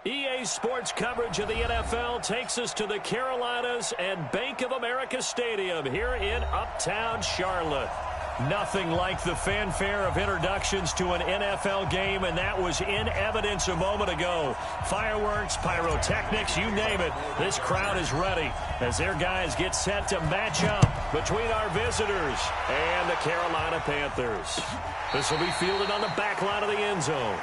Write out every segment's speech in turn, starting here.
EA Sports coverage of the NFL takes us to the Carolinas and Bank of America Stadium here in Uptown Charlotte. Nothing like the fanfare of introductions to an NFL game, and that was in evidence a moment ago. Fireworks, pyrotechnics, you name it. This crowd is ready as their guys get set to match up between our visitors and the Carolina Panthers. This will be fielded on the back line of the end zone.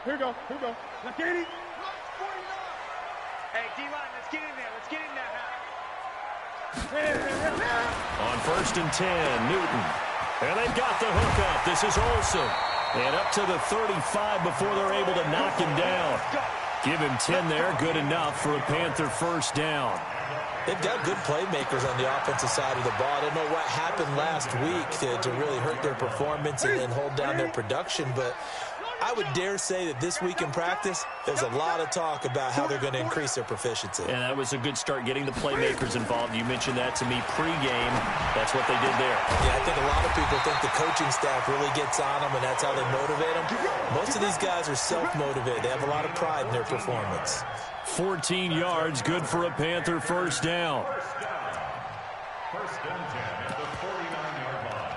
Here we go. Let's get it. Hey, D-line, let's get in there. Let's get in there. On 1st and 10, Newton. And they've got the hookup. This is Olsen. And up to the 35 before they're able to knock him down. Give him 10 there. Good enough for a Panther first down. They've got good playmakers on the offensive side of the ball. I don't know what happened last week to really hurt their performance and hold down their production, but I would dare say that this week in practice, there's a lot of talk about how they're going to increase their proficiency. And that was a good start getting the playmakers involved. You mentioned that to me pregame. That's what they did there. Yeah, I think a lot of people think the coaching staff really gets on them, and that's how they motivate them. Most of these guys are self-motivated. They have a lot of pride in their performance. 14 yards, good for a Panther first down. First and 10 at the 49-yard line.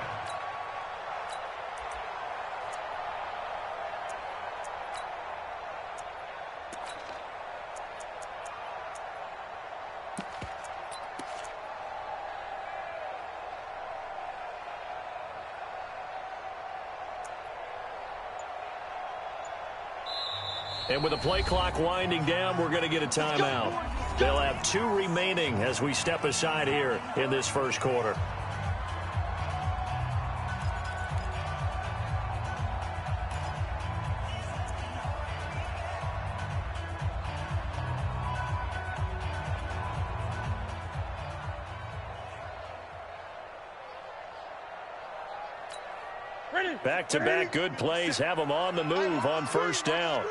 And with the play clock winding down, we're going to get a timeout. They'll have 2 remaining as we step aside here in this first quarter. Back-to-back good plays have them on the move on first down.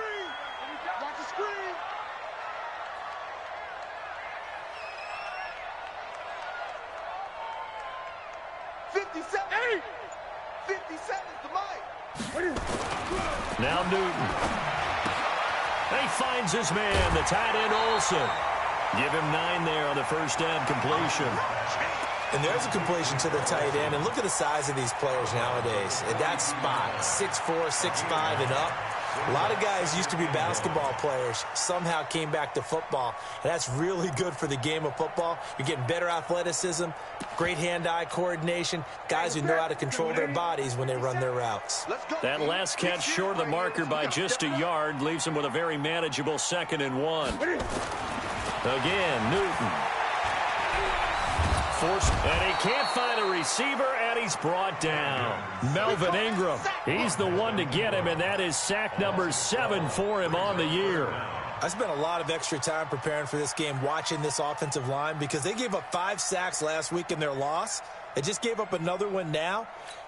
Now Newton. He finds his man, the tight end Olsen. Give him 9 there on the first down completion. And there's a completion to the tight end. And look at the size of these players nowadays. At that spot, 6'4", 6'5", and up. A lot of guys used to be basketball players, somehow came back to football. And that's really good for the game of football. You're getting better athleticism, great hand-eye coordination, guys who know how to control their bodies when they run their routes. That last catch short of the marker by just a yard leaves him with a very manageable 2nd and 1. Again, Newton. And he can't find a receiver, and he's brought down. Melvin Ingram, he's the one to get him, and that is sack number 7 for him on the year. I spent a lot of extra time preparing for this game, watching this offensive line, because they gave up 5 sacks last week in their loss. They just gave up another one now.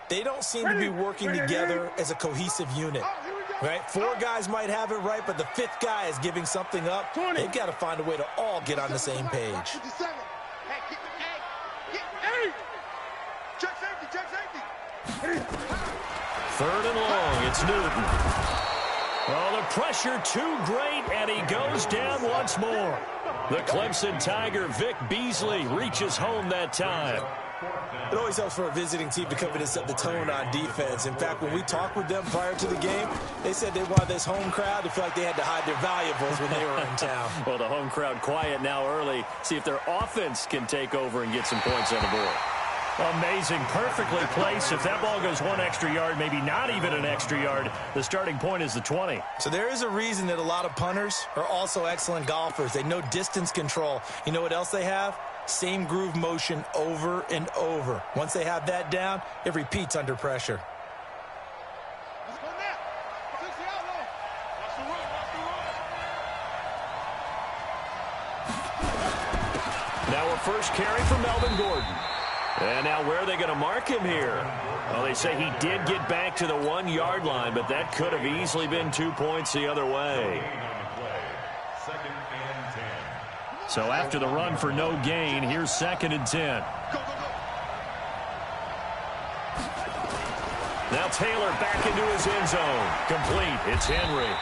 They don't seem to be working together as a cohesive unit. Right? 4 guys might have it right, but the 5th guy is giving something up. They've got to find a way to all get on the same page. Third and long, it's Newton. Oh, the pressure too great, and he goes down once more. The Clemson Tiger, Vic Beasley, reaches home that time. It always helps for a visiting team to come in and set the tone on defense. In fact, when we talked with them prior to the game, they said they wanted this home crowd to feel like they had to hide their valuables when they were in town. Well, the home crowd quiet now early. See if their offense can take over and get some points on the board. Amazing, perfectly placed. If that ball goes 1 extra yard, maybe not even an extra yard, the starting point is the 20. So there is a reason that a lot of punters are also excellent golfers. They know distance control. You know what else they have? Same groove motion over and over. Once they have that down, it repeats under pressure. Now we're first carry for Melvin Gordon. And now where are they going to mark him here? Well, they say he did get back to the 1-yard line, but that could have easily been 2 points the other way. So after the run for no gain, here's 2nd and 10. Now Taylor back into his end zone. Complete. It's Henry.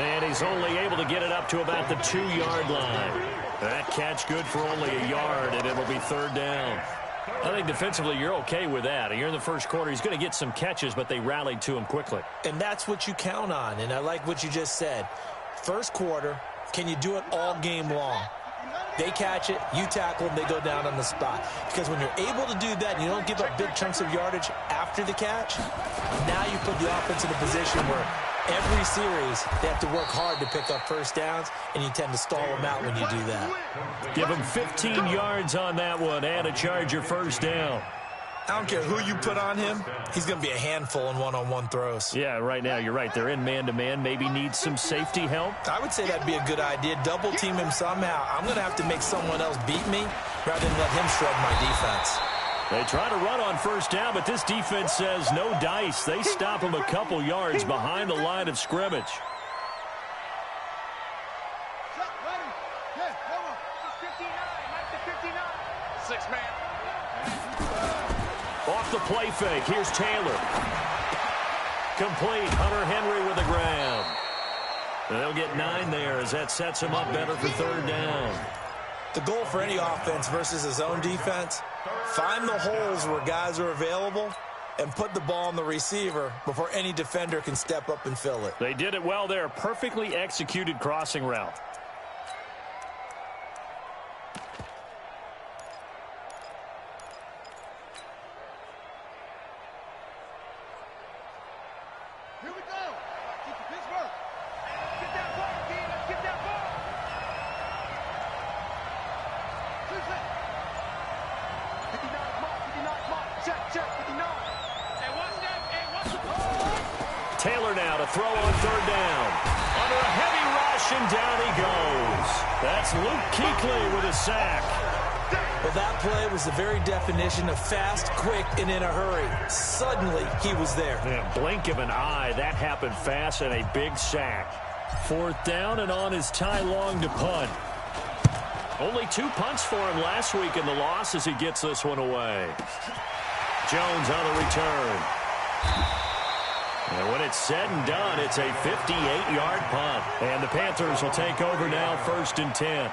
And he's only able to get it up to about the 2-yard line. That catch good for only a yard, and it'll be 3rd down. I think defensively you're okay with that. Here in the first quarter, he's going to get some catches, but they rallied to him quickly. And that's what you count on, and I like what you just said. First quarter, can you do it all game long? They catch it, you tackle them, they go down on the spot. Because when you're able to do that and you don't give up big chunks of yardage after the catch, now you put the offense in a position where every series they have to work hard to pick up first downs, and you tend to stall them out when you do that. Give him 15 yards on that one and a Charger first down. I don't care who you put on him, he's going to be a handful in one-on-one throws. Yeah, right now you're right. They're in man-to-man. Maybe needs some safety help. I would say that'd be a good idea. Double team him somehow. I'm going to have to make someone else beat me rather than let him shred my defense. They try to run on first down, but this defense says no dice. They stop him a couple yards behind the line of scrimmage. Off the play fake. Here's Taylor. Complete. Hunter Henry with the grab. They'll get 9 there as that sets him up better for 3rd down. The goal for any offense versus his own defense, find the holes where guys are available and put the ball on the receiver before any defender can step up and fill it. They did it well there. Perfectly executed crossing route. Here we go. Keep the Pittsburgh. Let's get that ball, team. Let's get that ball. Who's that? 59 mark. Check, 59. Hey, watch that. Hey, watch the ball. Taylor now to throw on 3rd down. Under a heavy rush, and down he goes. That's Luke Kuechly with a sack. Well, that play was the very definition of fast, quick, and in a hurry. Suddenly, he was there. Man, blink of an eye. That happened fast and a big sack. 4th down and on his Ty Long to punt. Only 2 punts for him last week in the loss as he gets this one away. Jones on the return. And when it's said and done, it's a 58-yard punt. And the Panthers will take over now 1st and 10.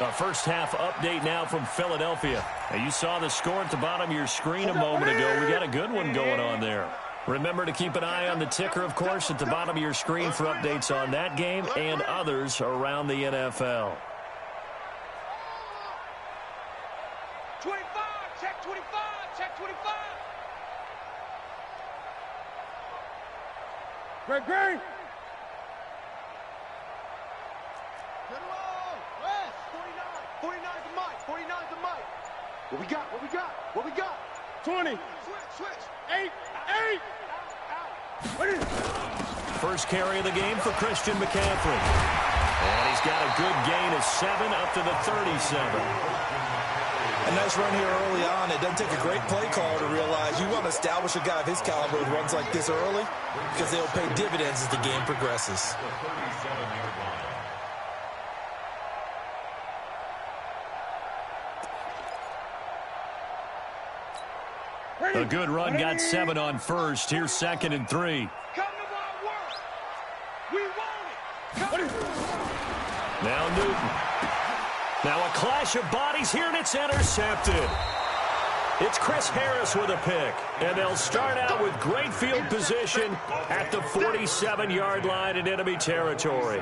A first half update now from Philadelphia. Now you saw the score at the bottom of your screen a moment ago. We got a good one going on there. Remember to keep an eye on the ticker, of course, at the bottom of your screen for updates on that game and others around the NFL. 25. Check 25. Check 25. Greg. Get him on. West. 49. 49's the mic. 49's the mic. What we got? 20. Switch. 8. First carry of the game for Christian McCaffrey. And he's got a good gain of 7 up to the 37. A nice run here early on. It doesn't take a great play caller to realize you want to establish a guy of his caliber who runs like this early because they'll pay dividends as the game progresses. A good run, got 7 on first. Here's 2nd and 3. Come to my work. We want it. Now Newton. Now a clash of bodies here, and it's intercepted. It's Chris Harris with a pick. And they'll start out with great field position at the 47-yard line in enemy territory.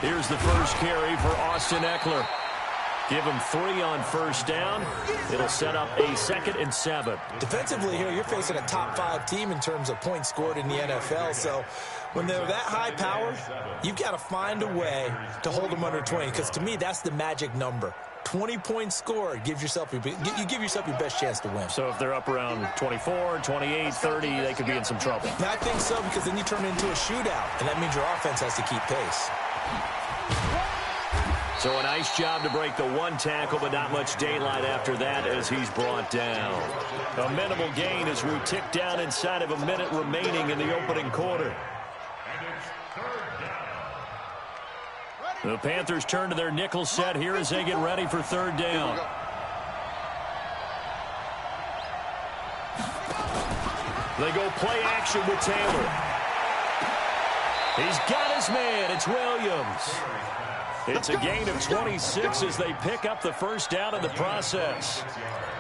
Here's the first carry for Austin Eckler. Give him 3 on first down. It'll set up a 2nd and 7. Defensively here, you're facing a top 5 team in terms of points scored in the NFL. So when they're that high powered, you've got to find a way to hold them under 20. Because to me, that's the magic number. 20 points scored, you give yourself your best chance to win. So if they're up around 24, 28, 30, they could be in some trouble. I think so, because then you turn it into a shootout, and that means your offense has to keep pace. So a nice job to break the 1 tackle, but not much daylight after that as he's brought down. A minimal gain as we tick down inside of a minute remaining in the opening quarter. The Panthers turn to their nickel set here as they get ready for 3rd down. They go play action with Taylor. He's got his man. It's Williams. It's a gain of 26 as they pick up the 1st down in the process.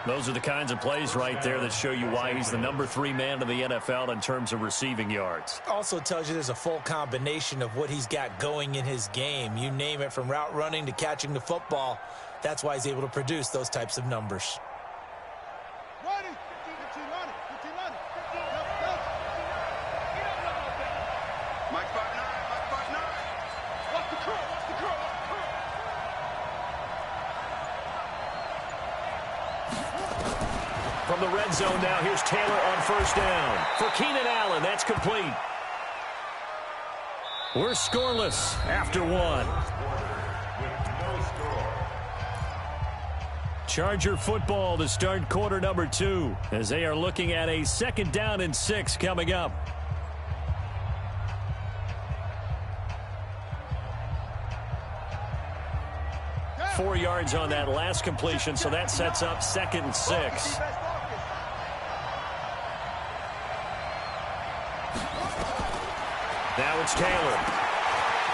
Those are the kinds of plays right there that show you why he's the number 3 man in the NFL in terms of receiving yards. Also tells you there's a full combination of what he's got going in his game. You name it, from route running to catching the football. That's why he's able to produce those types of numbers. From the red zone now, here's Taylor on 1st down. For Keenan Allen, that's complete. We're scoreless after 1. Charger football to start quarter number 2 as they are looking at a 2nd down and 6 coming up. Four yards on that last completion, so that sets up 2nd and 6. Now it's Taylor.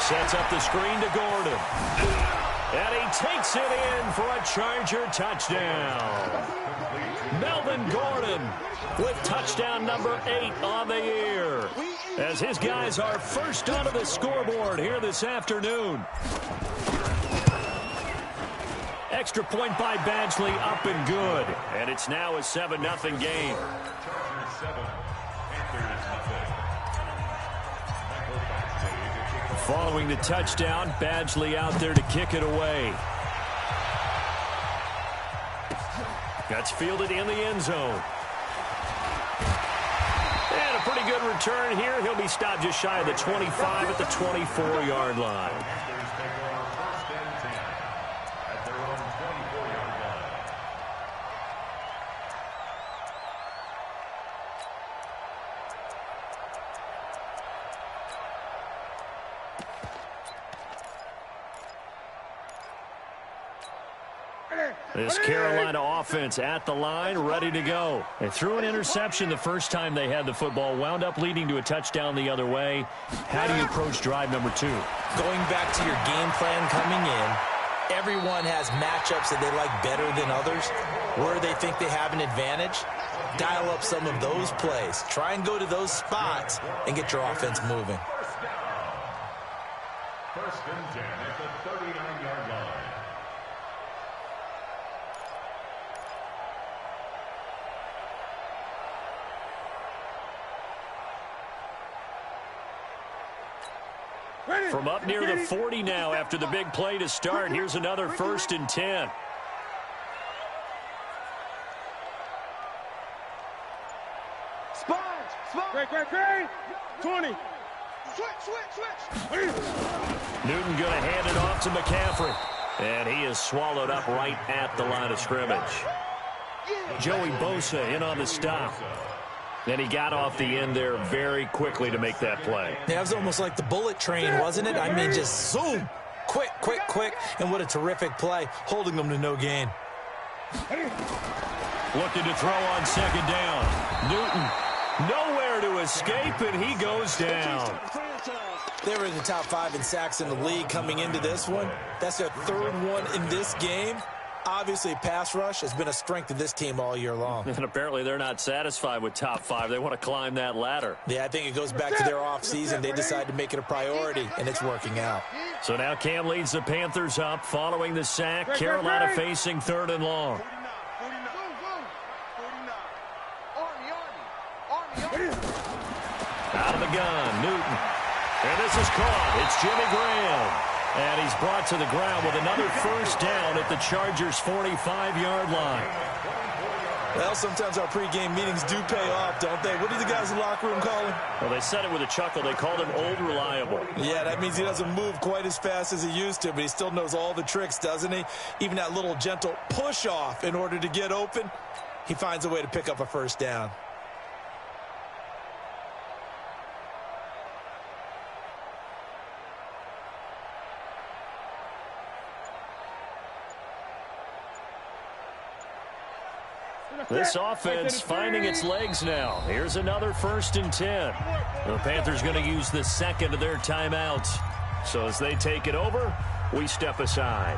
Sets up the screen to Gordon. And he takes it in for a Charger touchdown. Melvin Gordon with touchdown number 8 on the year, as his guys are first onto the scoreboard here this afternoon. Extra point by Badgley, up and good. And it's now a 7-0 game. Following the touchdown, Badgley out there to kick it away. That's fielded in the end zone. And a pretty good return here. He'll be stopped just shy of the 25 at the 24-yard line. This Carolina offense at the line, ready to go. They threw an interception the first time they had the football, wound up leading to a touchdown the other way. How do you approach drive number 2? Going back to your game plan coming in, everyone has matchups that they like better than others. Where they think they have an advantage, dial up some of those plays. Try and go to those spots and get your offense moving. 1st and 10 at the 39-yard line. From up near the 40 now after the big play to start. Here's another 1st and 10. Great. 20. Switch. Newton going to hand it off to McCaffrey. And he is swallowed up right at the line of scrimmage. Joey Bosa in on the stop. And he got off the end there very quickly to make that play. Yeah, it was almost like the bullet train, wasn't it? I mean, just zoom. Quick. And what a terrific play, holding them to no gain. Looking to throw on 2nd down. Newton nowhere to escape, and he goes down. They were in the top 5 in sacks in the league coming into this one. That's their 3rd one in this game. Obviously, pass rush has been a strength of this team all year long. And apparently they're not satisfied with top 5. They want to climb that ladder. Yeah, I think it goes back to their offseason. They decided to make it a priority, and it's working out. So now Cam leads the Panthers up following the sack. Carolina facing 3rd and long. Out of the gun, Newton. And this is caught. It's Jimmy Graham. And he's brought to the ground with another first down at the Chargers' 45-yard line. Well, sometimes our pregame meetings do pay off, don't they? What do the guys in the locker room call him? Well, they said it with a chuckle. They called him Old Reliable. Yeah, that means he doesn't move quite as fast as he used to, but he still knows all the tricks, doesn't he? Even that little gentle push-off in order to get open, he finds a way to pick up a first down. This offense finding its legs now. Here's another 1st and 10. The Panthers going to use the second of their timeouts. So as they take it over, we step aside.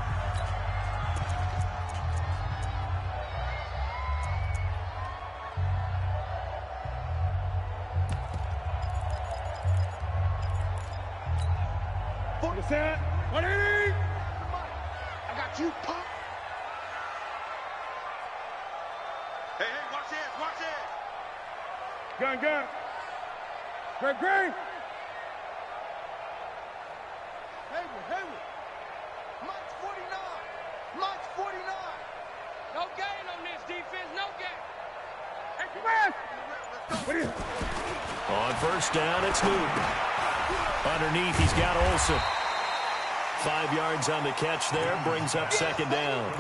I got you, punk. Hey, watch this, watch this. Gun. Greg. Hayward. Mike's 49. No gain on this defense, no gain. Hey, come on. On first down, it's Newton. Underneath, he's got Olsen. 5 yards on the catch there, brings up 2nd down.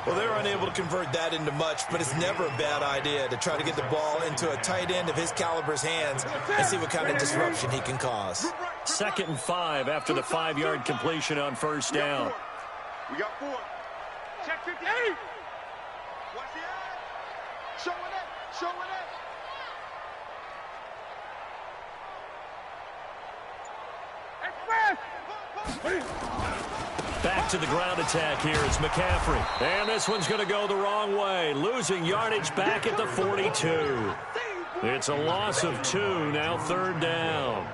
Well, they're unable to convert that into much, but it's never a bad idea to try to get the ball into a tight end of his caliber's hands and see what kind of disruption he can cause. 2nd and 5 after the 5-yard completion on first down. We got 4. Check 58. Watch the eye. Showing it. Back to the ground attack here. It's McCaffrey. And this one's going to go the wrong way. Losing yardage back at the 42. It's a loss of 2, now 3rd down.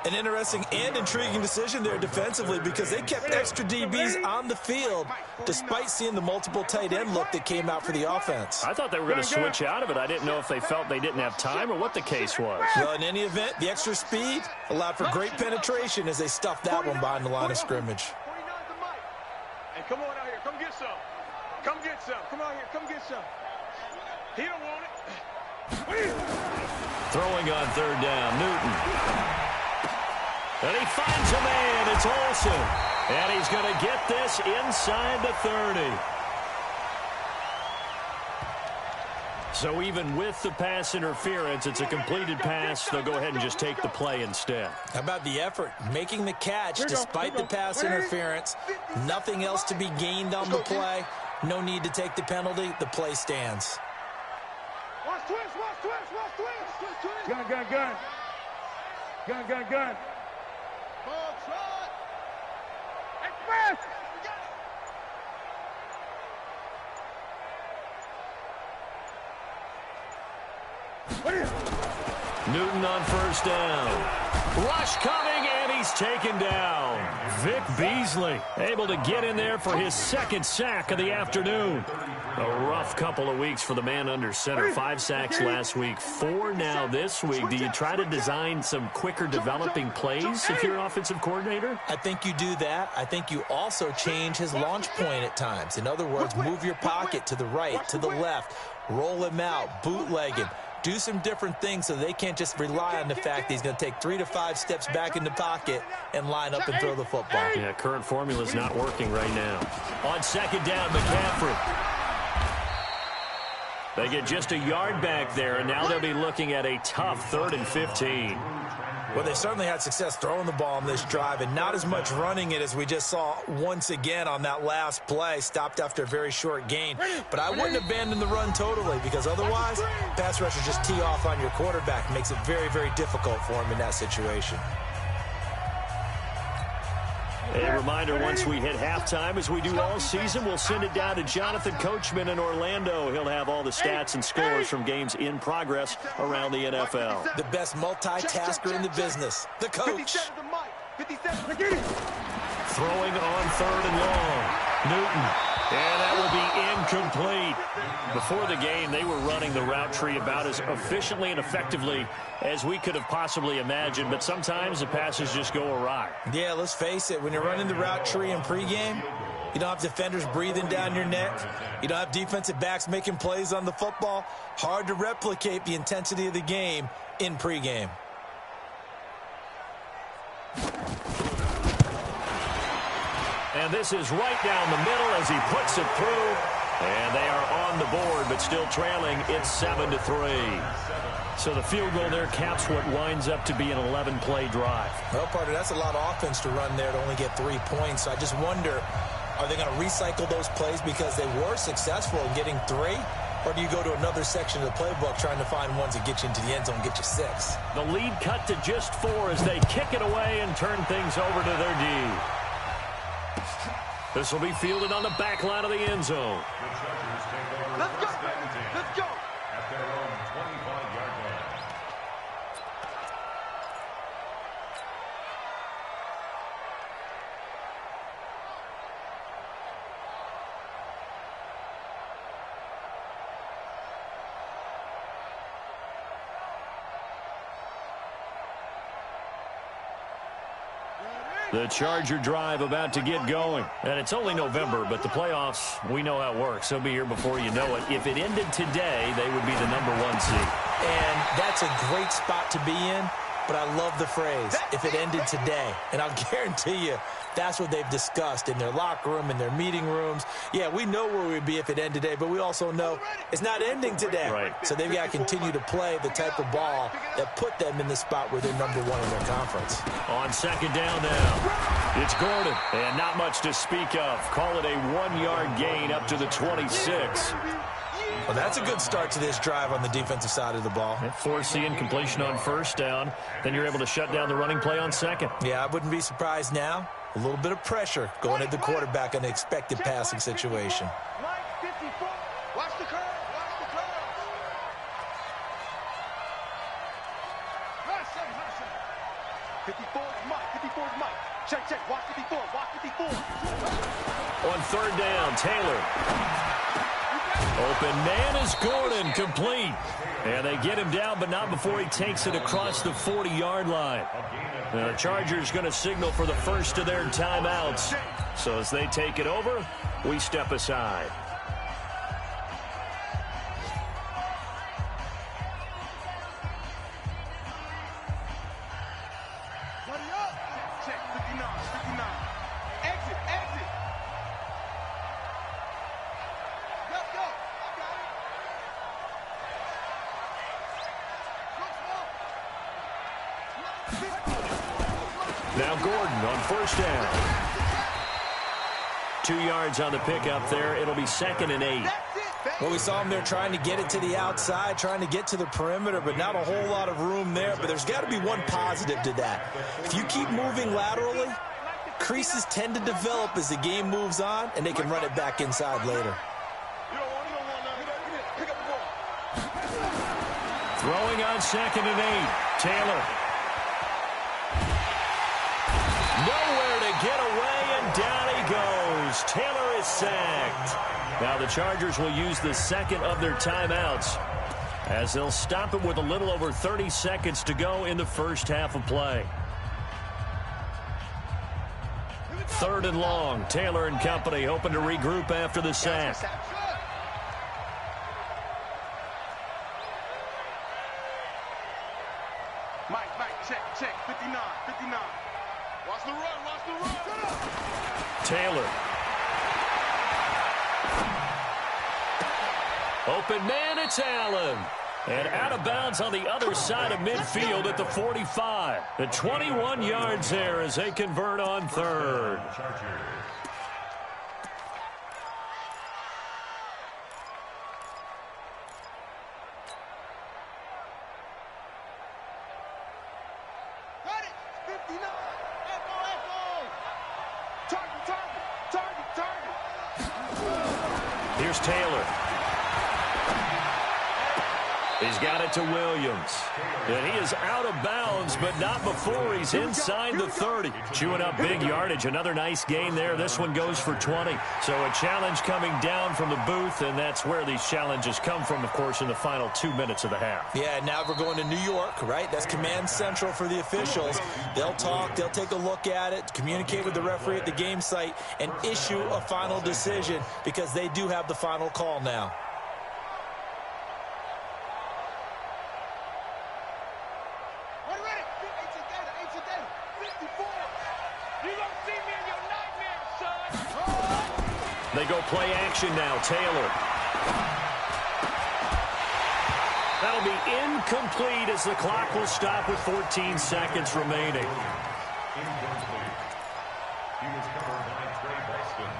An interesting and intriguing decision there defensively because they kept extra DBs on the field despite seeing the multiple tight end look that came out for the offense. I thought they were going to switch out of it. I didn't know if they felt they didn't have time or what the case was. Well, in any event, the extra speed allowed for great penetration as they stuffed that one behind the line of scrimmage. Hey, come on out here. Come get some. Come get some. Come out here. Come get some. He don't want it. Throwing on 3rd down, Newton. And he finds a man. It's Olsen. And he's going to get this inside the 30. So even with the pass interference, it's a completed pass. They'll go ahead and just take the play instead. How about the effort? Making the catch despite the pass interference. Nothing else to be gained on the play. No need to take the penalty. The play stands. Watch twist. Gun. Ball trot. Express. Newton on first down. Rush coming, and he's taken down. Vic Beasley able to get in there for his 2nd sack of the afternoon. A rough couple of weeks for the man under center. 5 sacks last week, 4 now this week. Do you try to design some quicker developing plays if you're an offensive coordinator? I think you do that. I think you also change his launch point at times. In other words, move your pocket to the right, to the left, roll him out, bootleg him. Do some different things so they can't just rely on the fact that he's going to take 3 to 5 steps back in the pocket and line up and throw the football. Yeah, current formula is not working right now. On 2nd down, McCaffrey. They get just a yard back there, and now they'll be looking at a tough 3rd and 15. Well, they certainly had success throwing the ball on this drive and not as much running it as we just saw once again on that last play. Stopped after a very short gain. But I wouldn't abandon the run totally because otherwise, pass rushers just tee off on your quarterback. Makes it very, very difficult for him in that situation. A reminder, once we hit halftime, as we do all season, we'll send it down to Jonathan Coachman in Orlando. He'll have all the stats and scores from games in progress around the NFL. The best multitasker in the business, the coach. Throwing on 3rd and long. Newton. And that will be incomplete. Before the game, they were running the route tree about as efficiently and effectively as we could have possibly imagined, but sometimes the passes just go awry. Yeah, let's face it. When you're running the route tree in pregame, you don't have defenders breathing down your neck. You don't have defensive backs making plays on the football. Hard to replicate the intensity of the game in pregame. And this is right down the middle as he puts it through. And they are on the board, but still trailing. It's 7-3. So the field goal there caps what winds up to be an 11-play drive. Well, partner, that's a lot of offense to run there to only get 3 points. So I just wonder, are they going to recycle those plays because they were successful in getting 3? Or do you go to another section of the playbook trying to find ones that get you into the end zone and get you 6? The lead cut to just 4 as they kick it away and turn things over to their D. This will be fielded on the back line of the end zone. Let's go. Let's go. At their own 25-yard line. The Charger drive about to get going. And it's only November, but the playoffs, we know how it works. They'll be here before you know it. If it ended today, they would be the #1 seed. And that's a great spot to be in, but I love the phrase, if it ended today. And I'll guarantee you, that's what they've discussed in their locker room, in their meeting rooms. Yeah, we know where we'd be if it ended today, but we also know it's not ending today. Right. So they've got to continue to play the type of ball that put them in the spot where they're #1 in their conference. On 2nd down now, it's Gordon, and not much to speak of. Call it a 1-yard gain up to the 26. Well, that's a good start to this drive on the defensive side of the ball. Force the incompletion on 1st down. Then you're able to shut down the running play on 2nd. Yeah, I wouldn't be surprised now. A little bit of pressure going at the quarterback in an expected passing situation. Mike, 54. Watch the curve. Watch the curve. Rush him, rush him. 54 is Mike. 54 is Mike. Check, check. Watch 54. Watch 54. On 3rd down, Taylor. Open man is Gordon, complete. And they get him down, but not before he takes it across the 40-yard line. The Chargers going to signal for the first of their timeouts. So as they take it over, we step aside. Buddy up. Check, 59, 59. Exit, exit. Let's go. I got it. Now Gordon on 1st down. 2 yards on the pickup there. It'll be 2nd and 8. Well, we saw him there trying to get it to the outside, trying to get to the perimeter, but not a whole lot of room there. But there's got to be one positive to that. If you keep moving laterally, creases tend to develop as the game moves on, and they can run it back inside later. Throwing on 2nd and 8. Taylor. Nowhere to get away, and down he goes. Taylor is sacked. Now the Chargers will use the 2nd of their timeouts as they'll stop it with a little over 30 seconds to go in the first half of play. 3rd and long. Taylor and company hoping to regroup after the sack. Mike, check, check. 59, 59. Watch the run, watch the run. Taylor. Open man, it's Allen. And out of bounds on the other side of midfield at the 45. The 21 yards there as they convert on 3rd. Here's Taylor. He's got it to Williams. And he is out of bounds, but not before he's inside the 30. Chewing up big yardage. Another nice gain there. This one goes for 20. So a challenge coming down from the booth, and that's where these challenges come from, of course, in the final 2 minutes of the half. Yeah, now we're going to New York, right? That's command central for the officials. They'll talk, they'll take a look at it, communicate with the referee at the game site, and issue a final decision because they do have the final call now. They go play action now. Taylor. That'll be incomplete as the clock will stop with 14 seconds remaining. Incomplete. He was covered by Trey Boston.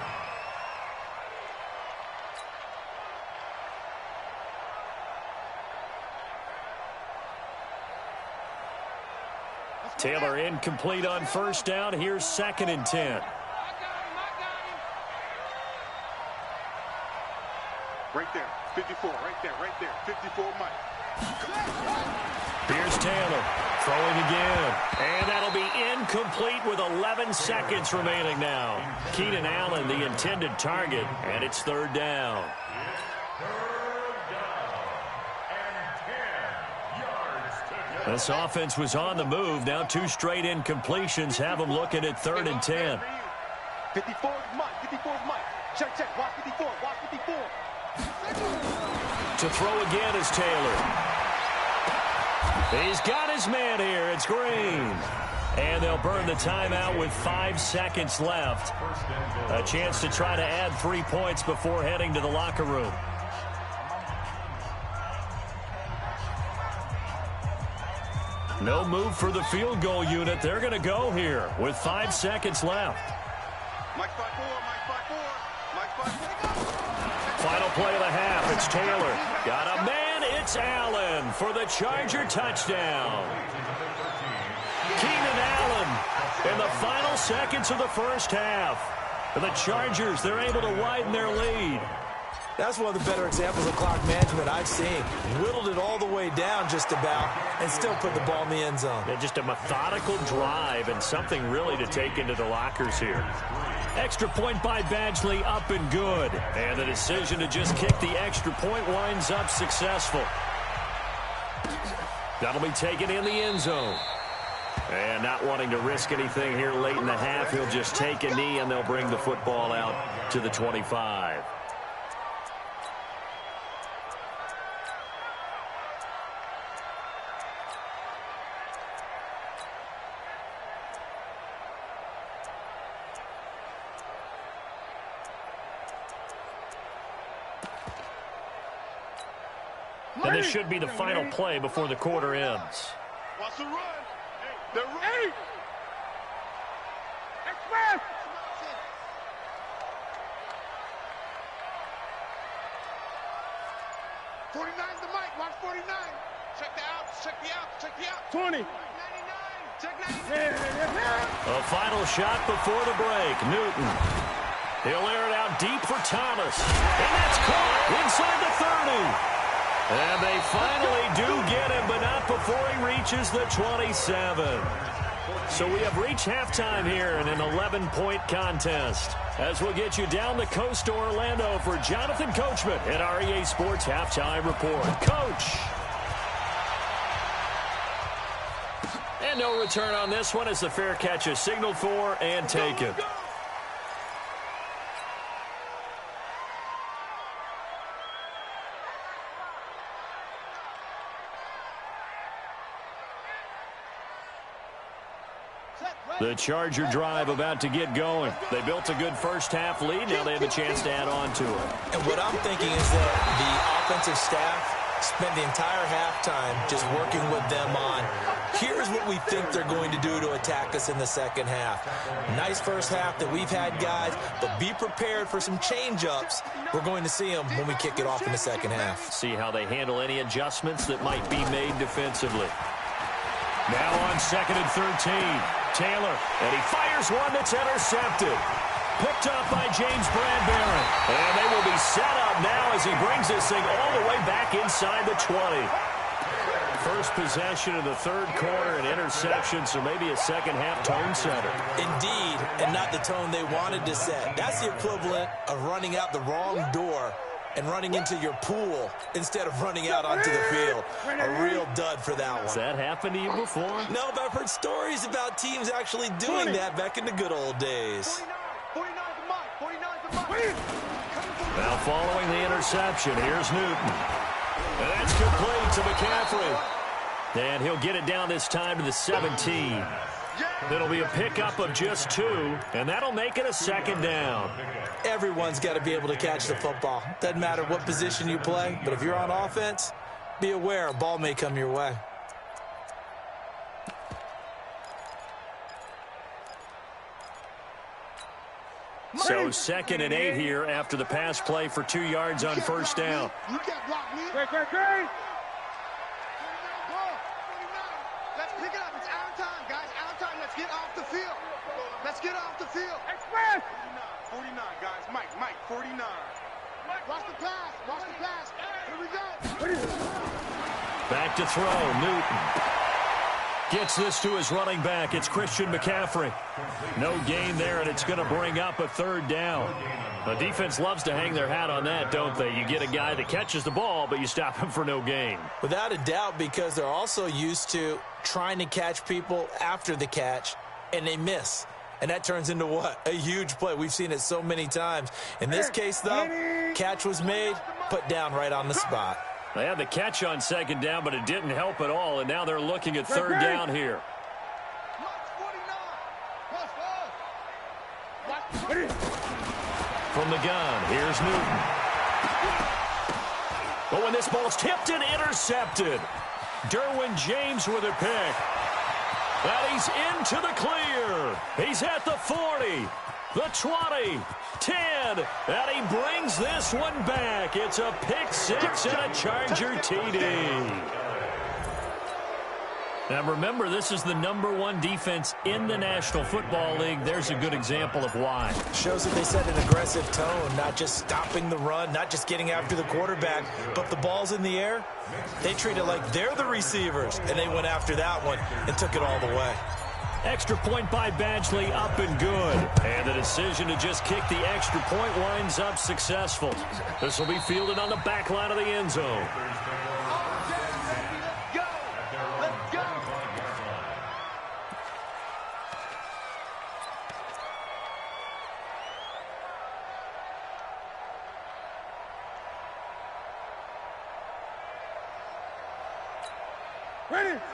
Taylor incomplete on first down. Here's 2nd and 10. Right there, 54, right there, 54, Mike. Here's Taylor, throwing again. And that'll be incomplete with 11 seconds remaining now. Keenan Allen, the intended target, and it's 3rd down. This offense was on the move. Now 2 straight incompletions have them looking at 3rd and 10. 54 is Mike, 54 is Mike. Check, check, watch 54, watch 54. To throw again is Taylor. He's got his man here. It's Green. And they'll burn the timeout with 5 seconds left. A chance to try to add 3 points before heading to the locker room. No move for the field goal unit. They're going to go here with 5 seconds left. Mike 5-4, Mike 5-4, Mike 5-4. Final play of the half. It's Taylor. Got a man. It's Allen for the Charger touchdown. Keenan Allen in the final seconds of the first half. For the Chargers, they're able to widen their lead. That's one of the better examples of clock management I've seen. Whittled it all the way down just about and still put the ball in the end zone. Yeah, just a methodical drive and something really to take into the lockers here. Extra point by Badgley, up and good. And the decision to just kick the extra point winds up successful. That'll be taken in the end zone. And not wanting to risk anything here late in the half, he'll just take a knee and they'll bring the football out to the 25. And this should be the final play before the quarter ends. Watch the run. They're ready. Express. 49's the mic. Watch 49. Check the outs. Check the outs. Check the outs. 20. 99. Check 99. A final shot before the break. Newton. He'll air it out deep for Thomas. And that's caught inside the 30. And they finally do get him, but not before he reaches the 27. So we have reached halftime here in an 11-point contest. As we'll get you down the coast to Orlando for Jonathan Coachman at our EA Sports Halftime Report. Coach. And no return on this one as the fair catch is signaled for and taken. The Charger drive about to get going. They built a good first-half lead. Now they have a chance to add on to it. And what I'm thinking is that the offensive staff spent the entire halftime just working with them on, here's what we think they're going to do to attack us in the second half. Nice first half that we've had, guys, but be prepared for some change-ups. We're going to see them when we kick it off in the second half. See how they handle any adjustments that might be made defensively. Now on 2nd and 13. Taylor, and he fires one that's intercepted. Picked up by James Bradbury. And they will be set up now as he brings this thing all the way back inside the 20. First possession of the third quarter, an interception, so maybe a second-half tone setter. Indeed, and not the tone they wanted to set. That's the equivalent of running out the wrong door and running into your pool instead of running out onto the field. A real dud for that one. Has that happened to you before? No, but I've heard stories about teams actually doing that back in the good old days. 49 to Mike. 49 to Mike. Now following the interception, here's Newton. And that's complete to McCaffrey. And he'll get it down this time to the 17. It'll be a pickup of just 2, and that'll make it a second down. Everyone's got to be able to catch the football. Doesn't matter what position you play, but if you're on offense, be aware a ball may come your way. So 2nd and 8 here after the pass play for 2 yards on first down. You can't block me. Great. Let's pick it up. It's our time, guys. Our time. Let's get off the field. Let's get off the field. Express. 49, guys. Mike, 49. Watch the pass. Watch the pass. Here we go. Back to throw, Newton. Gets this to his running back. It's Christian McCaffrey. No gain there, and it's going to bring up a third down. The defense loves to hang their hat on that, don't they? You get a guy that catches the ball, but you stop him for no gain. Without a doubt, because they're also used to trying to catch people after the catch, and they miss. And that turns into what? A huge play. We've seen it so many times. In this case, though, catch was made, put down right on the spot. They had the catch on second down, but it didn't help at all, and now they're looking at third down here. From the gun, here's Newton. But when this ball's tipped and intercepted, Derwin James with a pick. And he's into the clear. He's at the 40, the 20, 10, and he brings this one back. It's a pick six and a Charger TD. Now remember, this is the #1 defense in the National Football League. There's a good example of why. Shows that they set an aggressive tone, not just stopping the run, not just getting after the quarterback, but the ball's in the air. They treat it like they're the receivers, and they went after that one and took it all the way. Extra point by Badgley, up and good. And the decision to just kick the extra point winds up successful. This will be fielded on the back line of the end zone.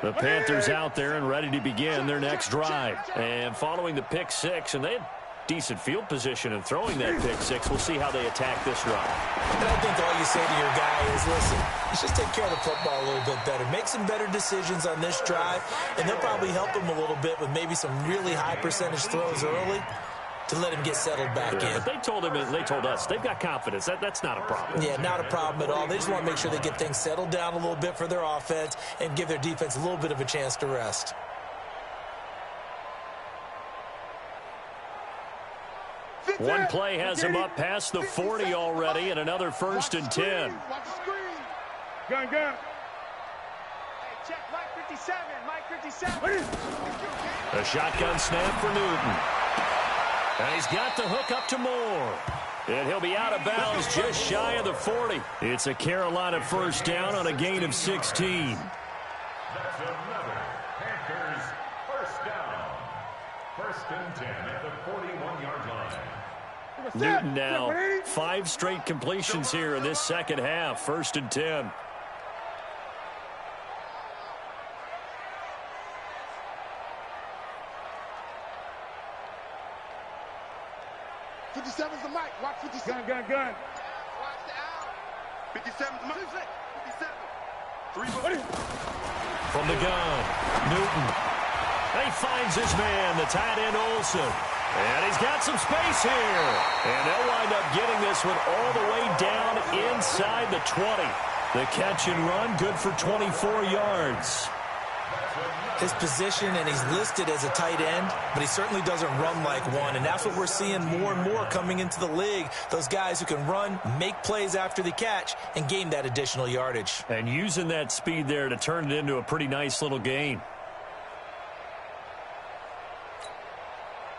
The Panthers out there and ready to begin their next drive. And following the pick six, and they had decent field position in throwing that pick six. We'll see how they attack this drive. And I think all you say to your guy is, listen, let's just take care of the football a little bit better. Make some better decisions on this drive, and they'll probably help him a little bit with maybe some really high percentage throws early to let him get settled back in. But they told him, and they told us, they've got confidence. That's not a problem. Yeah, not a problem at all. They just want to make sure they get things settled down a little bit for their offense and give their defense a little bit of a chance to rest. One play has him up past the 40 already, and another 1st and 10. Watch the screen. Gun. Hey, check Mike 57. Mike 57. A shotgun snap for Newton. And he's got the hook up to Moore. And he'll be out of bounds just shy of the 40. It's a Carolina first down on a gain of 16. That's another Panthers first down. 1st and 10 at the 41-yard line. Newton now 5 straight completions here in this second half. 1st and 10. 57's the mic. Watch 57. Gun. Watch the out. 57's the mic. 57. From the gun, Newton. And he finds his man, the tight end Olsen. And he's got some space here. And they'll wind up getting this one all the way down inside the 20. The catch and run, good for 24 yards. his position, and he's listed as a tight end, but he certainly doesn't run like one, and that's what we're seeing more and more coming into the league. Those guys who can run, make plays after the catch, and gain that additional yardage. And using that speed there to turn it into a pretty nice little gain.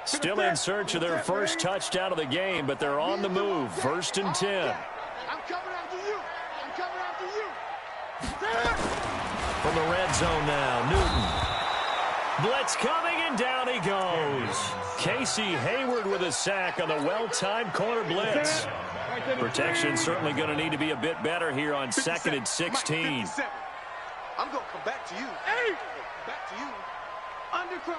Still in search of their first touchdown of the game, but they're on the move. 1st and 10. I'm coming after you. I'm coming after you. From the red zone now, Newton. Blitz coming, and down he goes. Casey Hayward with a sack on the well-timed corner blitz. Protection certainly going to need to be a bit better here on 2nd and 16. I'm going to come back to you. Hey! Back to you. Undercrush.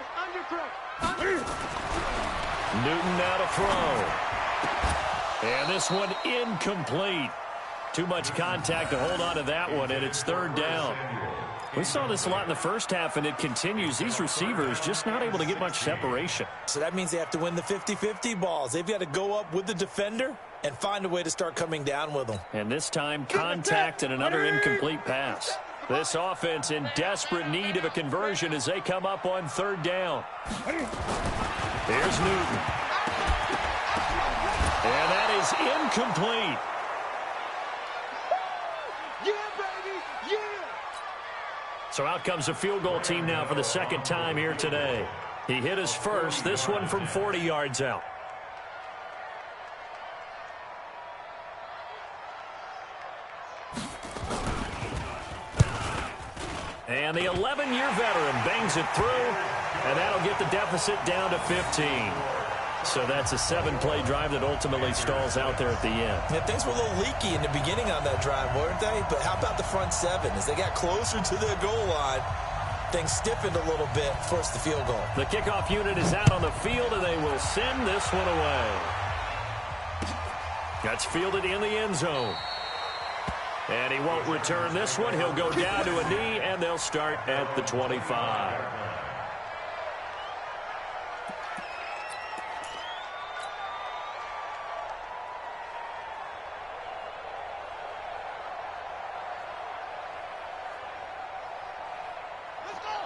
Newton now to throw. And this one incomplete. Too much contact to hold on to that one, and it's 3rd down. We saw this a lot in the first half, and it continues. These receivers just not able to get much separation. So that means they have to win the 50-50 balls. They've got to go up with the defender and find a way to start coming down with them. And this time, contact and another incomplete pass. This offense in desperate need of a conversion as they come up on 3rd down. Here's Newton. And that is incomplete. Yeah, baby. Yeah. So out comes a field goal team now for the 2nd time here today. He hit his first, this one from 40 yards out. And the 11-year veteran bangs it through, and that'll get the deficit down to 15. So that's a 7-play drive that ultimately stalls out there at the end. Yeah, things were a little leaky in the beginning on that drive, weren't they? But how about the front 7? As they got closer to the goal line, things stiffened a little bit, forced the field goal. The kickoff unit is out on the field, and they will send this one away. That's fielded in the end zone. And he won't return this one. He'll go down to a knee, and they'll start at the 25.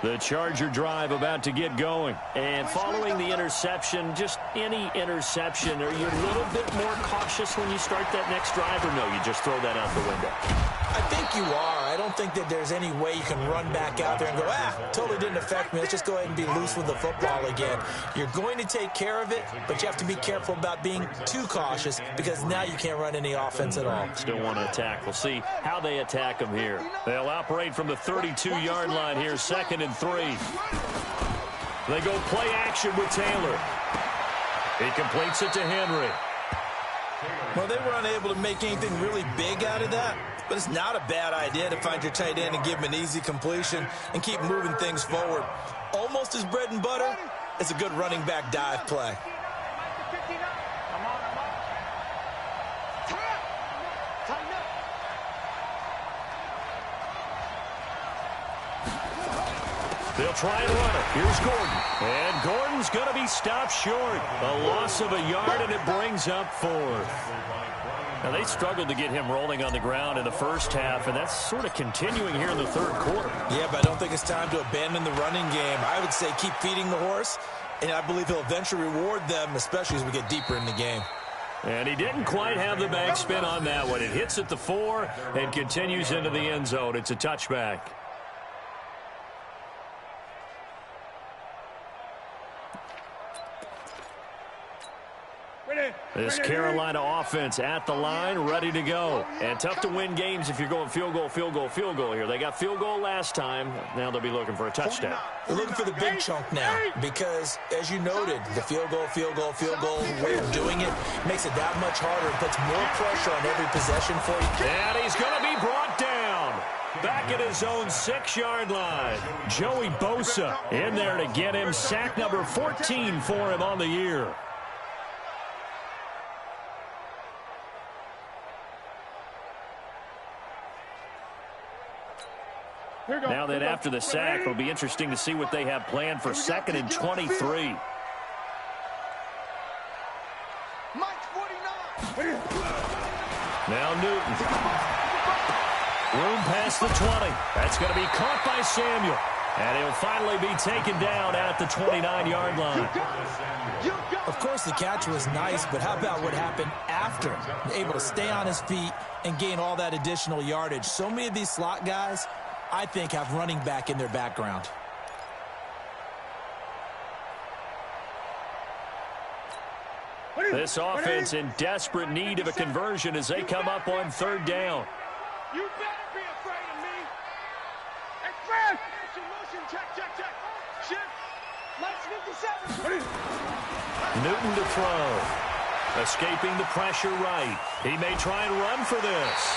The Charger drive about to get going. And following the interception, just any interception, are you a little bit more cautious when you start that next drive, or no, you just throw that out the window? I think you are. I don't think that there's any way you can run back out there and go, totally didn't affect me. Let's just go ahead and be loose with the football again. You're going to take care of it, but you have to be careful about being too cautious because now you can't run any offense at all. Still want to attack. We'll see how they attack them here. They'll operate from the 32-yard line here, 2nd and 3. They go play action with Taylor. He completes it to Henry. Well, they were unable to make anything really big out of that, but it's not a bad idea to find your tight end and give him an easy completion and keep moving things forward. Almost his bread and butter is a good running back dive play. They'll try and run it. Here's Gordon. And Gordon's going to be stopped short. A loss of a yard, and it brings up 4th. Now, they struggled to get him rolling on the ground in the first half, and that's sort of continuing here in the 3rd quarter. Yeah, but I don't think it's time to abandon the running game. I would say keep feeding the horse, and I believe he'll eventually reward them, especially as we get deeper in the game. And he didn't quite have the backspin on that one. It hits at the 4 and continues into the end zone. It's a touchback. This Carolina offense at the line, ready to go. And tough to win games if you're going field goal, field goal, field goal here. They got field goal last time. Now they'll be looking for a touchdown. They're looking for the big chunk now because, as you noted, the field goal way of doing it makes it that much harder. It puts more pressure on every possession for you. And he's going to be brought down. Back at his own 6-yard line. Joey Bosa in there to get him. Sack number 14 for him on the year. Now that after the sack, it'll be interesting to see what they have planned for 2nd and 23. Now Newton. Room past the 20. That's going to be caught by Samuel. And he'll finally be taken down at the 29-yard line. Of course, the catch was nice, but how about what happened after? Able to stay on his feet and gain all that additional yardage. So many of these slot guys, I think, have running back in their background. This offense in desperate need of a conversion as they come up on third down. You better be afraid of me. Express! Motion, check. Shift. Lights 57. Newton to throw. Escaping the pressure right. He may try and run for this.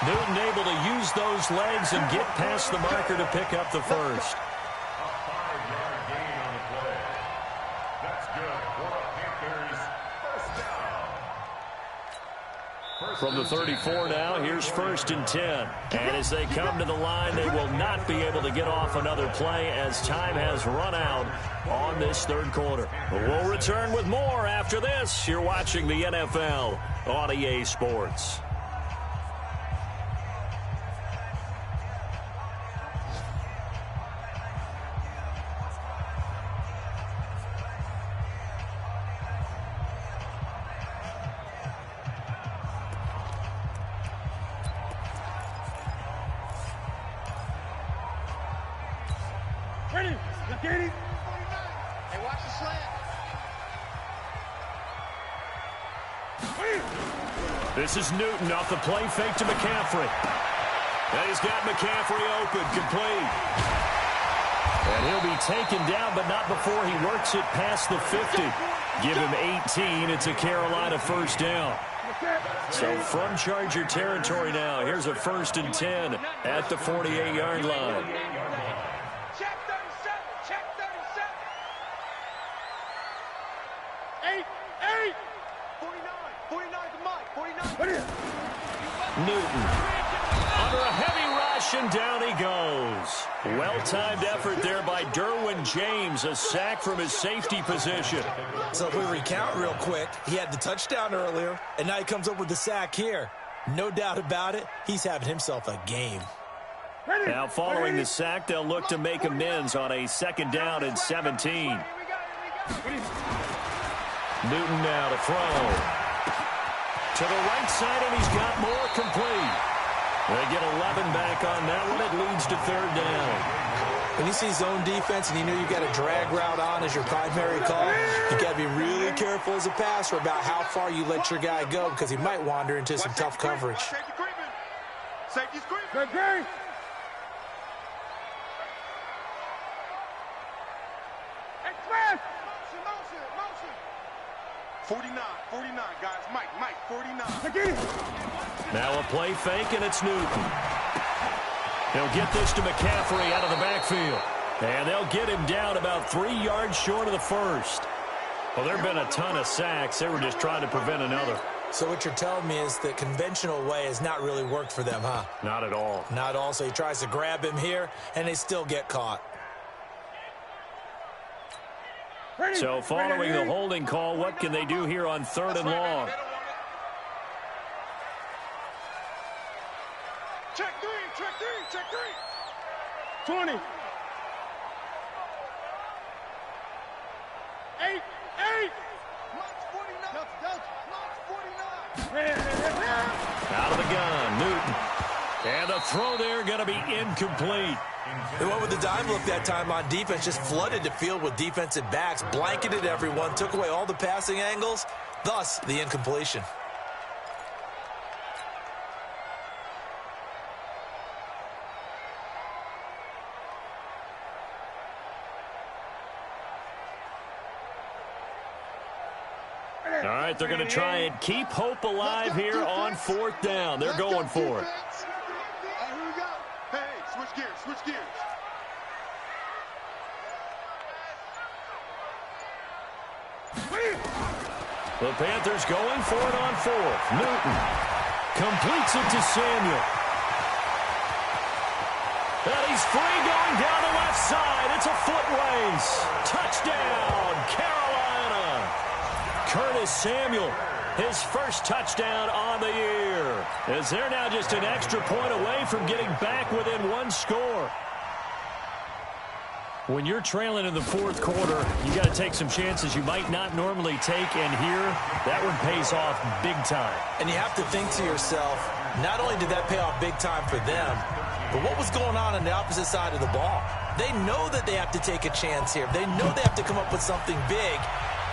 Newton able to use those legs and get past the marker to pick up the first. A 5-yard gain on the play. That's good for the Panthers. First down. From the 34 now, here's 1st and 10. And as they come to the line, they will not be able to get off another play as time has run out on this third quarter. We'll return with more after this. You're watching the NFL on EA Sports. Ready? Look at it. Hey, watch the slant. This is Newton off the play fake to McCaffrey. And he's got McCaffrey open, complete. And he'll be taken down, but not before he works it past the 50. Give him 18. It's a Carolina first down. So from Charger territory now, here's a 1st and 10 at the 48-yard line. Check 37. Check 37. 8. 49 to Mike. 49. Newton under a heavy rush, and down he goes. Well-timed effort there by Derwin James, a sack from his safety position. So if we recount real quick, he had the touchdown earlier, and now he comes up with the sack here. No doubt about it, he's having himself a game. Now following the sack, they'll look to make amends on a 2nd down and 17. Newton now to throw. To the right side, and he's got more, complete. They get 11 back on that one. It leads to 3rd down. When you see zone defense and you know you got a drag route on as your primary call, you got to be really careful as a passer about how far you let your guy go because he might wander into some tough coverage. Safety's creeping. Good. 49, guys. Mike, 49. Now a play fake, and it's Newton. They'll get this to McCaffrey out of the backfield. And they'll get him down about 3 yards short of the first. Well, there have been a ton of sacks. They were just trying to prevent another. So what you're telling me is the conventional way has not really worked for them, huh? Not at all. Not at all. So he tries to grab him here, and they still get caught. So following the holding call, what can they do here on 3rd and long? Check three. 20. 8. Mike's 49. Out of the gun, Newton. And the throw there going to be incomplete. They went with the dime look that time on defense, just flooded the field with defensive backs, blanketed everyone, took away all the passing angles, thus the incompletion. All right, they're going to try and keep hope alive here on 4th down. They're going for it. Hey, here we go. Hey, switch gears. The Panthers going for it on 4th. Newton completes it to Samuel. And he's free going down the left side. It's a foot race. Touchdown, Carolina. Curtis Samuel, his first touchdown on the year. As they're now just an extra point away from getting back within 1 score. When you're trailing in the fourth quarter, you got to take some chances you might not normally take, and here, that one pays off big time. And you have to think to yourself, not only did that pay off big time for them, but what was going on the opposite side of the ball? They know that they have to take a chance here. They know they have to come up with something big,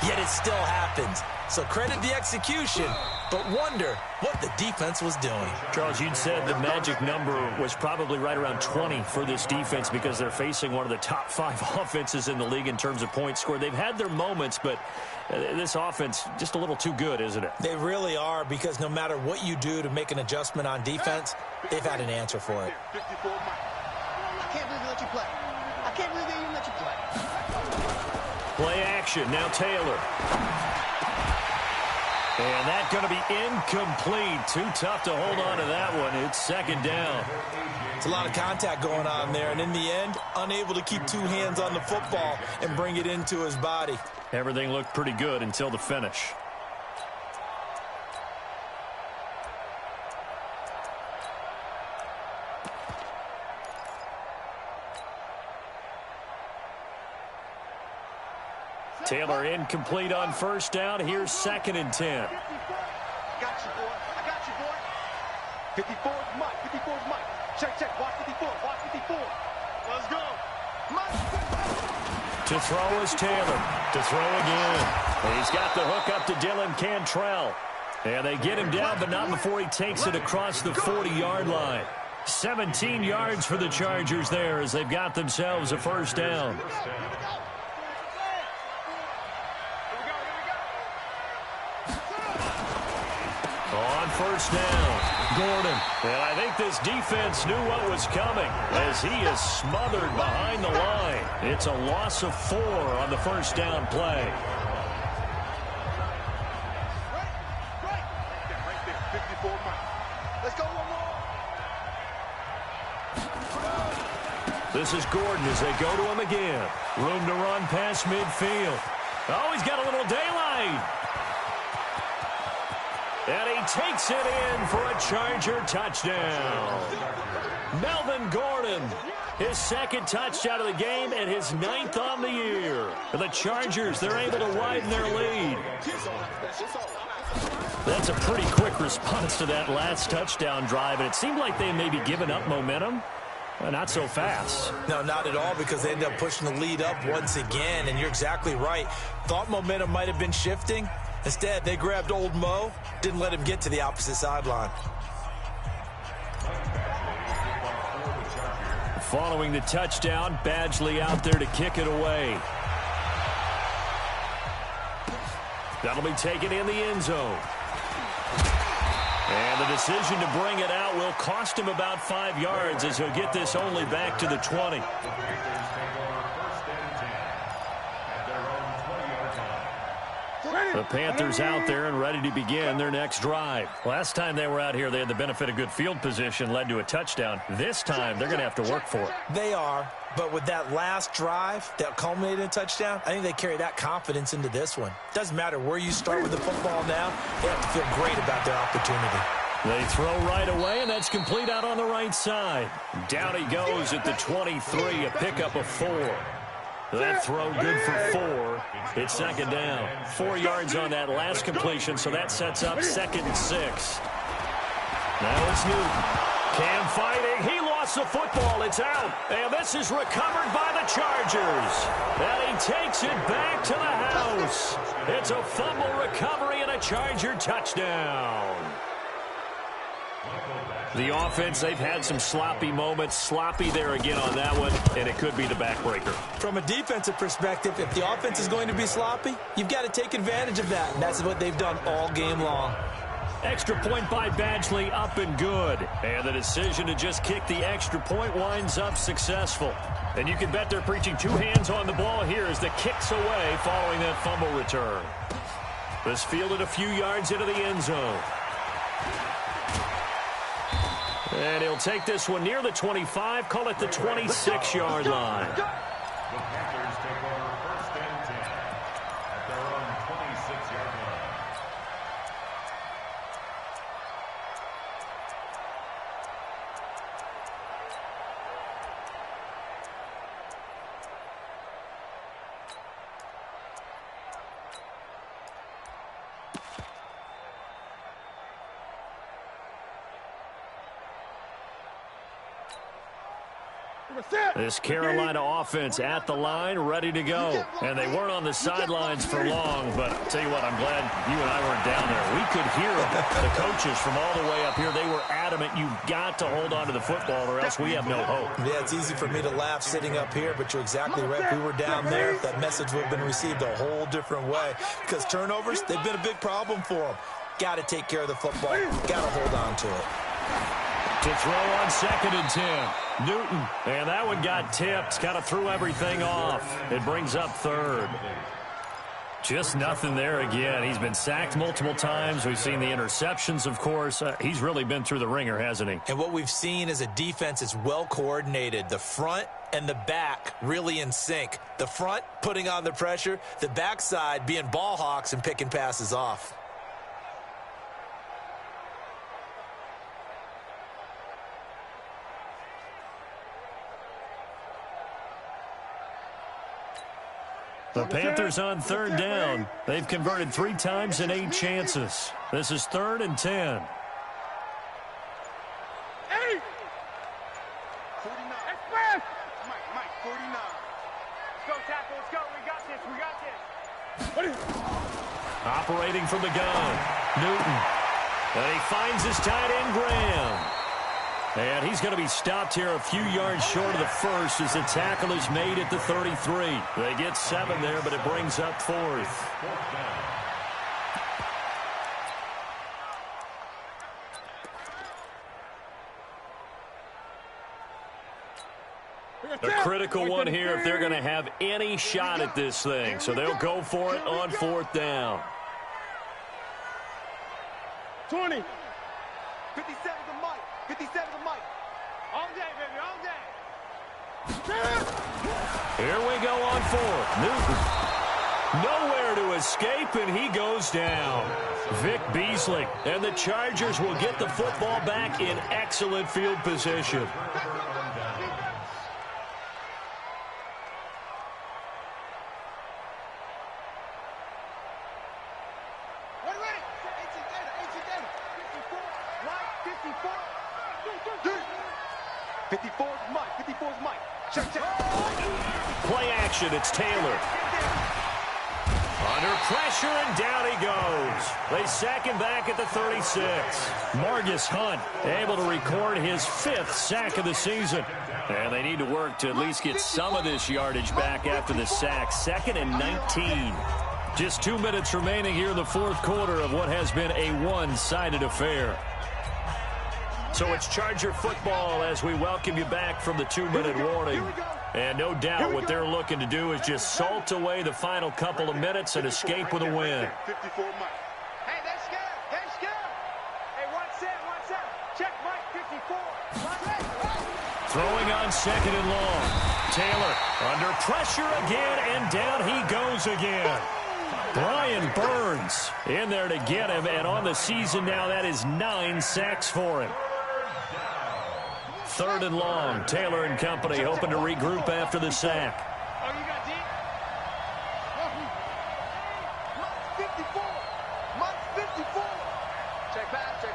yet it still happens. So credit the execution, but wonder what the defense was doing. Charles, you'd said the magic number was probably right around 20 for this defense because they're facing one of the top 5 offenses in the league in terms of points scored. They've had their moments, but this offense just a little too good, isn't it? They really are, because no matter what you do to make an adjustment on defense, they've had an answer for it. I can't believe they let you play. I can't believe they even let you play. Play action. Now Taylor. And that's going to be incomplete. Too tough to hold on to that one. It's second down. It's a lot of contact going on there, and in the end, unable to keep 2 hands on the football and bring it into his body. Everything looked pretty good until the finish. Taylor incomplete on first down. Here's 2nd and 10. Got you, boy. I got you, boy. 54 is Mike. 54 is Mike. Check. Watch 54. Watch 54. Let's go. Mike. To throw is Taylor. To throw again. He's got the hook up to Dylan Cantrell. And they get him down, but not before he takes it across the 40-yard line. 17 yards for the Chargers there as they've got themselves a first down. On first down, Gordon. And I think this defense knew what was coming as he is smothered behind the line. It's a loss of 4 on the first down play. Right there. 54 Mike. Let's go one more. This is Gordon as they go to him again. Room to run past midfield. Oh, he's got a little daylight. And he takes it in for a Charger touchdown. Melvin Gordon, his 2nd touchdown of the game and his 9th on the year. For the Chargers, they're able to widen their lead. That's a pretty quick response to that last touchdown drive, and it seemed like they may be giving up momentum. Not so fast. No, not at all, because they ended up pushing the lead up once again, and you're exactly right. Thought momentum might have been shifting. Instead, they grabbed old Mo, didn't let him get to the opposite sideline. Following the touchdown, Badgley out there to kick it away. That'll be taken in the end zone. And the decision to bring it out will cost him about 5 yards as he'll get this only back to the 20. The Panthers out there and ready to begin their next drive. Last time they were out here, they had the benefit of good field position, led to a touchdown. This time, they're going to have to work for it. They are, but with that last drive that culminated in a touchdown, I think they carry that confidence into this one. Doesn't matter where you start with the football now, they have to feel great about their opportunity. They throw right away, and that's complete out on the right side. Down he goes at the 23, a pickup of 4. That throw good for 4. It's second down. 4 yards on that last completion, so that sets up 2nd and 6. Now it's Newton. Cam fighting. He lost the football. It's out. And this is recovered by the Chargers. And he takes it back to the house. It's a fumble recovery and a Charger touchdown. The offense, they've had some sloppy moments. Sloppy there again on that one, and it could be the backbreaker. From a defensive perspective, if the offense is going to be sloppy, you've got to take advantage of that, and that's what they've done all game long. Extra point by Badgley, up and good. And the decision to just kick the extra point winds up successful. And you can bet they're preaching 2 hands on the ball here as the kick's away following that fumble return. This fielded a few yards into the end zone. And he'll take this one near the 25, call it the 26-yard line. The Panthers take over 1st and 10 at their own 26-yard line. This Carolina offense at the line, ready to go. And they weren't on the sidelines for long, but I'll tell you what, I'm glad you and I weren't down there. We could hear the coaches from all the way up here. They were adamant, you've got to hold on to the football or else we have no hope. Yeah, it's easy for me to laugh sitting up here, but you're exactly right. If we were down there, that message would have been received a whole different way. Because turnovers, they've been a big problem for them. Got to take care of the football. Got to hold on to it. To throw on 2nd and 10. Newton. And that one got tipped. Kind of threw everything off. It brings up 3rd. Just nothing there again. He's been sacked multiple times. We've seen the interceptions, of course. He's really been through the ringer, hasn't he? And what we've seen is a defense that's well coordinated. The front and the back really in sync. The front putting on the pressure. The backside being ball hawks and picking passes off. The Panthers on 3rd down. They've converted 3 times in 8 chances. This is 3rd and 10. 49. Mike, 49. Let's go, tackle. Let's go. We got this. Operating from the gun. Newton. And he finds his tight end, Graham. And he's going to be stopped here a few yards short of the first as the tackle is made at the 33. They get 7 there, but it brings up 4th. A critical one here if they're going to have any shot at this thing. So they'll go for it on 4th down. 20. 57 to Mike. 57 to Mike. All day, baby, all day. Here we go on 4th. Newton. Nowhere to escape, and he goes down. Vic Beasley. And the Chargers will get the football back in excellent field position. Play action, it's Taylor. Under pressure, and down he goes. They sack him back at the 36. Margus Hunt able to record his 5th sack of the season. And they need to work to at least get some of this yardage back after the sack. 2nd and 19. Just 2 minutes remaining here in the 4th quarter of what has been a one-sided affair. So it's Charger football as we welcome you back from the 2-minute warning. And no doubt what they're looking to do is just salt away the final couple of minutes and escape with a win. 54 Mike. Hey, they're scared. They're scared. Hey, 1-7. Check Mike, 54. Throwing on 2nd and long. Taylor under pressure again, and down he goes again. Brian Burns in there to get him, and on the season now, that is 9 sacks for him. 3rd and long. Taylor and company hoping to regroup after the sack. Oh, you got deep? Mike 54. Mike 54. Check pass.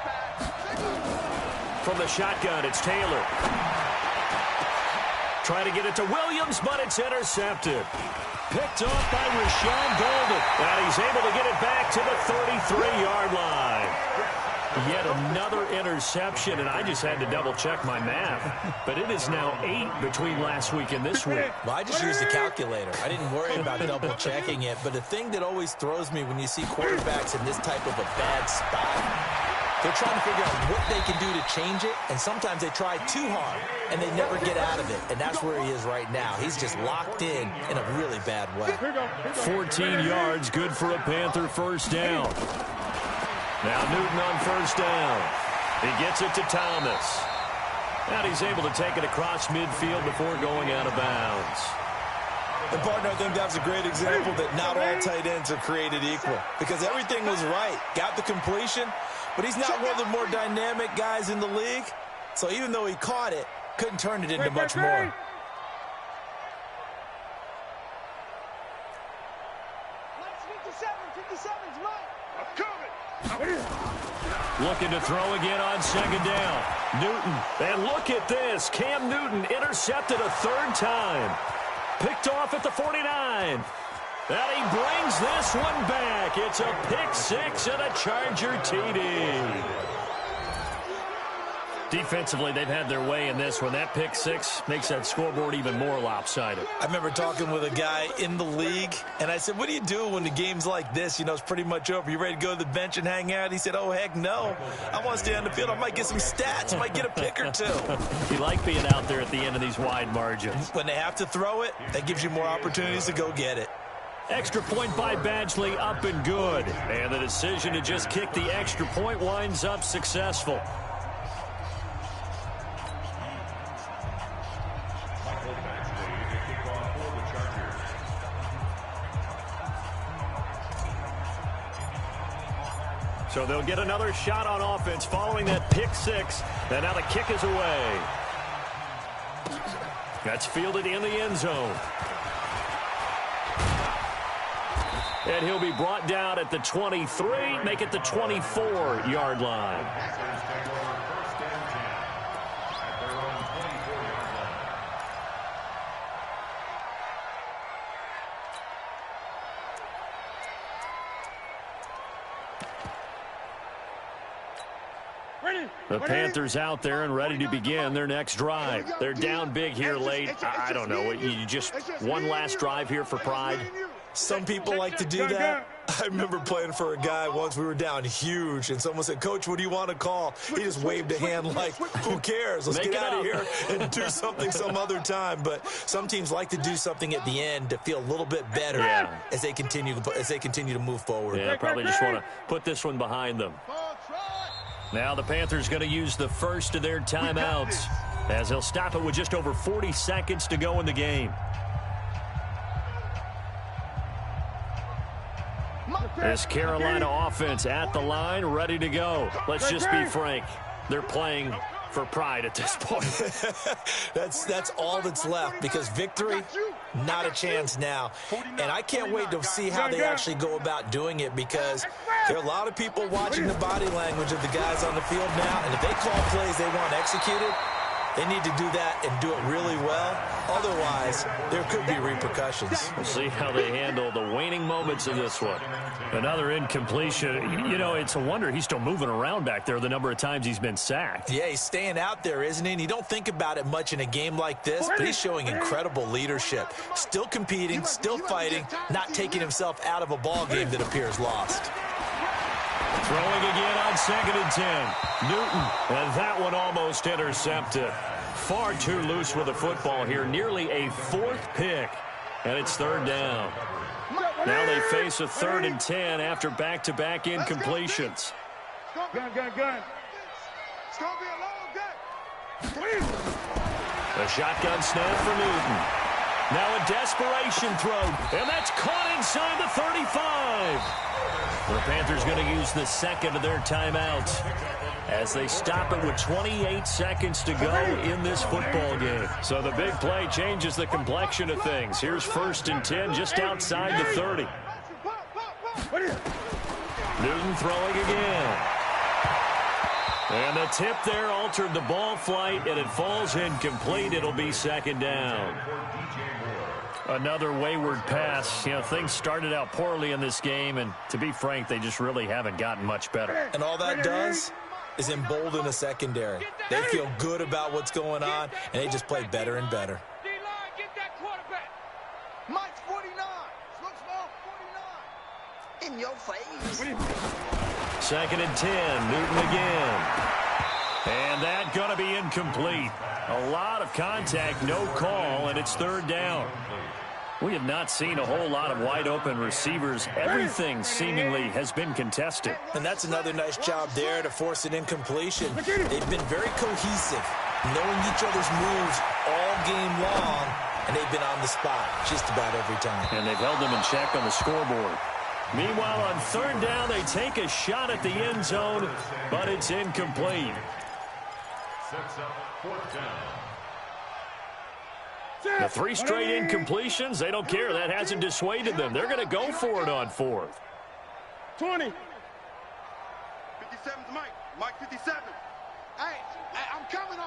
From the shotgun, it's Taylor. Trying to get it to Williams, but it's intercepted. Picked off by Rashawn Golden. And he's able to get it back to the 33-yard line. Yet another interception, and I just had to double-check my math. But it is now 8 between last week and this week. Well, I just used a calculator. I didn't worry about double-checking it. But the thing that always throws me when you see quarterbacks in this type of a bad spot, they're trying to figure out what they can do to change it, and sometimes they try too hard, and they never get out of it. And that's where he is right now. He's just locked in a really bad way. 14 yards, good for a Panther first down. Now Newton on first down. He gets it to Thomas. And he's able to take it across midfield before going out of bounds. And, partner, I think that's a great example that not all tight ends are created equal. Because everything was right. Got the completion, but he's not one of the more dynamic guys in the league. So even though he caught it, couldn't turn it into much more. Let's 57's Mike. I'm coming. Looking to throw again on second down. Newton. And look at this. Cam Newton intercepted a third time. Picked off at the 49. And he brings this one back. It's a pick six and a Charger TD. Defensively, they've had their way in this one. That pick six makes that scoreboard even more lopsided. I remember talking with a guy in the league, and I said, what do you do when the game's like this? You know, it's pretty much over. You ready to go to the bench and hang out? He said, oh, heck no. I want to stay on the field. I might get some stats. I might get a pick or two. You like being out there at the end of these wide margins. When they have to throw it, that gives you more opportunities to go get it. Extra point by Badgley, up and good. And the decision to just kick the extra point winds up successful. So they'll get another shot on offense following that pick six. And now the kick is away. That's fielded in the end zone. And he'll be brought down at the 23, make it the 24-yard line. The Panthers out there and ready to begin their next drive. They're down big here late. I don't know. You just one last drive here for pride. Some people like to do that. I remember playing for a guy once. We were down huge, and someone said, Coach, what do you want to call? He just waved a hand like, who cares? Let's get out of here and do something some other time. But some teams like to do something at the end to feel a little bit better as they continue to move forward. Yeah, probably just want to put this one behind them. Now the Panthers going to use the first of their timeouts as they'll stop it with just over 40 seconds to go in the game. This Carolina offense at the line, ready to go. Let's just be frank. They're playing for pride at this point. That's all that's left, because victory, not a chance now. And I can't wait to see how they actually go about doing it, because there are a lot of people watching the body language of the guys on the field now, and if they call plays they want executed, they need to do that and do it really well. Otherwise, there could be repercussions. We'll see how they handle the waning moments of this one. Another incompletion. You know, it's a wonder he's still moving around back there the number of times he's been sacked. Yeah, he's staying out there, isn't he? And you don't think about it much in a game like this, but he's showing incredible leadership. Still competing, still fighting, not taking himself out of a ball game that appears lost. Throwing again on 2nd and 10. Newton, and that one almost intercepted. Far too loose with the football here. Nearly a fourth pick, and it's 3rd down. Now they face a 3rd and 10 after back-to-back incompletions. Gun. It's going to be a long day. A shotgun snap for Newton. Now a desperation throw, and that's caught inside the 35. The Panthers going to use the second of their timeouts as they stop it with 28 seconds to go in this football game. So the big play changes the complexion of things. Here's 1st and 10 just outside the 30. Newton throwing again. And the tip there altered the ball flight, and it falls incomplete. It'll be 2nd down. Another wayward pass. You know, things started out poorly in this game, and to be frank, they just really haven't gotten much better. And all that does is embolden a secondary. They feel good about what's going on, and they just play better and better. D-line, get that quarterback. Mike's 49. Look small, 49. In your face. 2nd and 10. Newton again. And that going to be incomplete. A lot of contact, no call, and it's 3rd down. We have not seen a whole lot of wide-open receivers. Everything seemingly has been contested. And that's another nice job there to force an incompletion. They've been very cohesive, knowing each other's moves all game long, and they've been on the spot just about every time. And they've held them in check on the scoreboard. Meanwhile, on 3rd down, they take a shot at the end zone, but it's incomplete. Sets up 4th down. The 3 straight incompletions, they don't care. That hasn't dissuaded them. They're going to go for it on 4th. 20. 57's Mike. Mike 57. Hey, I'm coming.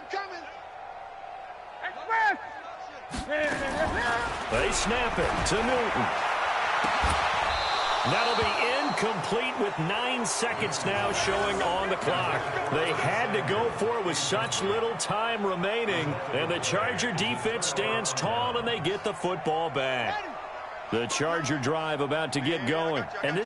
They snap it to Newton. That'll be incomplete with 9 seconds now showing on the clock. They had to go for it with such little time remaining, and the Charger defense stands tall, and they get the football back. The Charger drive about to get going. And this